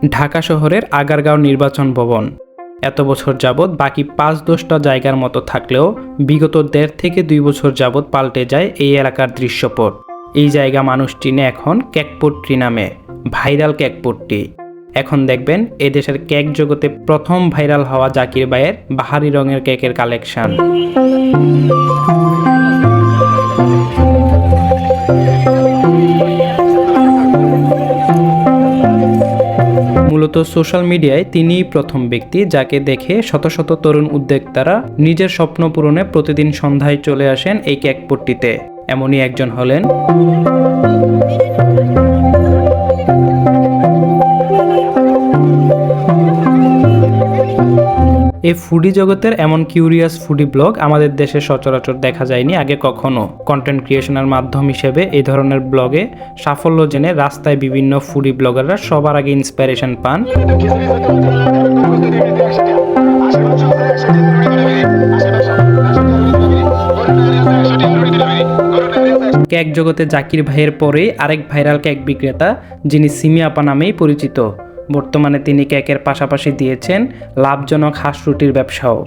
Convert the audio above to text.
ঢাকা শহরের আগারগাঁও নির্বাচন ভবন এত বছর যাবৎ বাকি ৫-১০টা জায়গার মতো থাকলেও বিগত ১.৫ থেকে ২ বছর যাবৎ পাল্টে যায় এই এলাকার দৃশ্যপট। এই জায়গা মানুষ চিনে এখন কেকপট্টি নামে, ভাইরাল কেকপট্টি। এখন দেখবেন এদেশের কেক জগতে প্রথম ভাইরাল হওয়া জাকির ভাইয়ের বাহারি রঙের কেকের কালেকশন। মূলত সোশ্যাল মিডিয়ায় তিনিই প্রথম ব্যক্তি যাকে দেখে শত শত তরুণ উদ্যোক্তারা নিজের স্বপ্ন পূরণে প্রতিদিন সন্ধ্যায় চলে আসেন এই কেকপট্টিতে। এমনই একজন হলেন এই ফুডি জগতের এমন কিউরিয়াস ফুডি ব্লগ আমাদের দেশে সচরাচর দেখা যায়নি আগে কখনো। কন্টেন্ট ক্রিয়েশনের মাধ্যম হিসেবে এই ধরনের ব্লগে সাফল্য জেনে রাস্তায় বিভিন্ন ফুডি ব্লগাররা সবার আগে ইন্সপিরেশন পান। কেক জগতে জাকির ভাইয়ের পরেই আরেক ভাইরাল কেক বিক্রেতা যিনি সিমি আপা নামেই পরিচিত। বর্তমানে তিনি কেকের পাশাপাশি দিয়েছেন লাভজনক হাঁস রুটির ব্যবসাও।